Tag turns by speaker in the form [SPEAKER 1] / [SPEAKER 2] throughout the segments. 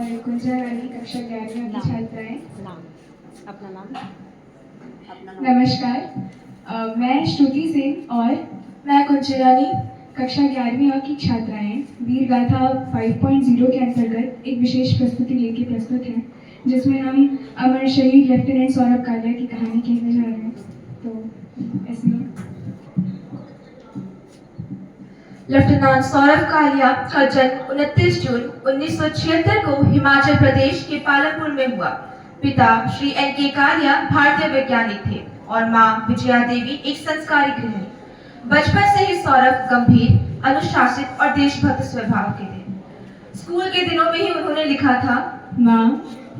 [SPEAKER 1] और कुंजा रानी कक्षा 11वीं की छात्राएं।
[SPEAKER 2] अपना नाम।
[SPEAKER 1] नमस्कार, मैं श्रुति सिंह और मैं कुंजा रानी कक्षा 11वीं की छात्राएं वीर गाथा 5.0 के अंतर्गत एक विशेष प्रस्तुति लेके प्रस्तुत हैं, जिसमें हम अमर शहीद लेफ्टिनेंट सौरभ कालिया की कहानी कहने जा रहे हैं। तो इसमें
[SPEAKER 3] लेफ्टिनेंट सौरभ कालिया का जन्म 29 जून 1976 को हिमाचल प्रदेश के पालमपुर में हुआ। पिता श्री एन.के. कालिया भारतीय वैज्ञानिक थे और मां विजया देवी एक संस्कारी गृहिणी। बचपन से ही सौरभ गंभीर, अनुशासित और देशभक्त स्वभाव के थे। स्कूल के दिनों में ही उन्होंने लिखा था,
[SPEAKER 1] माँ,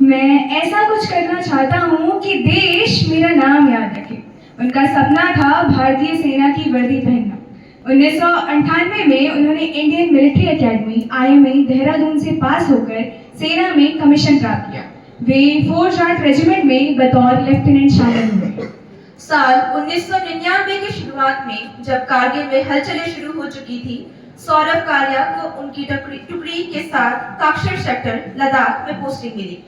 [SPEAKER 1] मैं ऐसा कुछ करना चाहता हूँ कि देश मेरा नाम याद रखे। उनका सपना था भारतीय सेना की वर्दी पहनना। 1998 में उन्होंने Indian military academy IMA Dehradun से पास होकर सेना में कमीशन प्राप्त किया। वे 4th आर्ट रेजिमेंट में बतौर लेफ्टिनेंट शामिल हुए।
[SPEAKER 3] साल 1999 की शुरुआत में जब कारगिल में हलचलें शुरू हो चुकी थी, सौरभ कालिया को उनकी टुकड़ी के साथ काक्षर सेक्टर लद्दाख में पोस्टिंग मिली।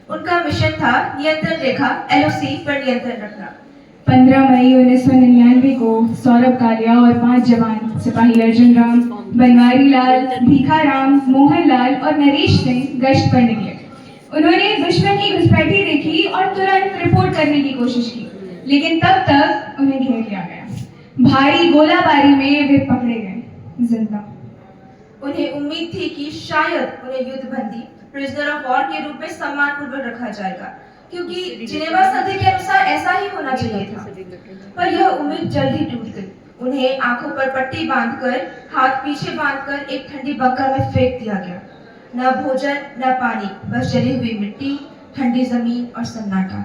[SPEAKER 3] उनका मिशन था नियंत्रण रेखा LOC पर नियंत्रण रखना।
[SPEAKER 1] 15 मई 1999 को सौरभ कालिया और 5 जवान सिपाही अर्जुन राम, बनवारी लाल, भीखाराम, मोहन लाल और नरेश सिंह गश्त पर निकले। उन्होंने दुश्मन की घुसपैठी देखी और तुरंत रिपोर्ट करने की कोशिश की, लेकिन तब तक उन्हें घेर लिया गया। भारी गोलाबारी में वे पकड़े गए जिंदा।
[SPEAKER 3] उन्हें उम्मीद थी कि शायद उन्हें युद्धबंदी प्रिजनर ऑफ वॉर के रूप में सम्मानपूर्वक रखा जाएगा, क्योंकि जिनेवा संधि के अनुसार ऐसा ही होना चाहिए था। पर यह उम्मीद जल्द ही टूट गई। उन्हें आंखों पर पट्टी बांधकर, हाथ पीछे बांधकर एक ठंडी बंकर में फेंक दिया गया। न भोजन न पानी, बस जली हुई मिट्टी, ठंडी जमीन और सन्नाटा।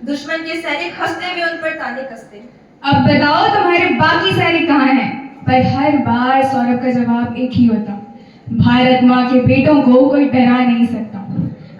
[SPEAKER 3] दुश्मन के सैनिक हंसते हुए उन पर ताने कसते,
[SPEAKER 1] अब बताओ तुम्हारे बाकी सैनिक कहाँ हैं? पर हर बार सौरभ का जवाब एक ही होता, भारत माँ के बेटों को कोई डरा नहीं सकता।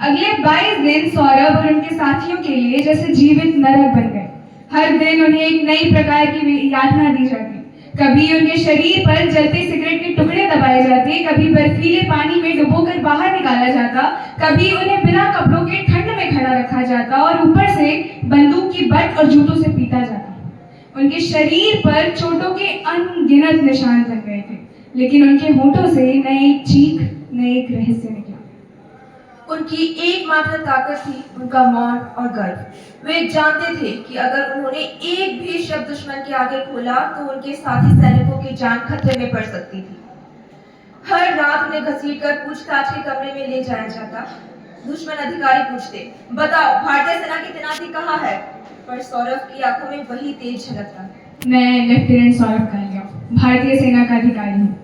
[SPEAKER 1] अगले 22 दिन सौरभ और उनके साथियों के लिए जैसे जीवित नरक बन गए। हर दिन उन्हें एक नई प्रकार की यातना दी जाती। कभी उनके शरीर पर जलते सिगरेट के टुकड़े दबाए जाते, कभी बर्फीले पानी में डुबोकर बाहर निकाला जाता, कभी उन्हें बिना कपड़ों के ठंड में खड़ा रखा जाता और ऊपर से बंदूक की बट और जूतों से पीटा जाता। उनके शरीर पर चोटों के अनगिनत निशान लग गए थे, लेकिन उनके होठों से न एक चीख न एक रहस्य निकला।
[SPEAKER 3] उनकी एकमात्र ताकत थी उनका मौन और गर्व। वे जानते थे कि अगर उन्होंने एक भी शब्द दुश्मन के आगे खोला तो उनके साथी सैनिकों की जान खतरे में पड़ सकती थी। हर रात उन्हें घसीटकर पूछताछ के कमरे में ले जाया जाता। दुश्मन अधिकारी पूछते, बताओ भारतीय सेना की तैनाती कहाँ है? पर सौरभ की आंखों में वही तेज झलक था।
[SPEAKER 1] मैं लेफ्टिनेंट सौरभ कालिया, भारतीय सेना का अधिकारी हूँ।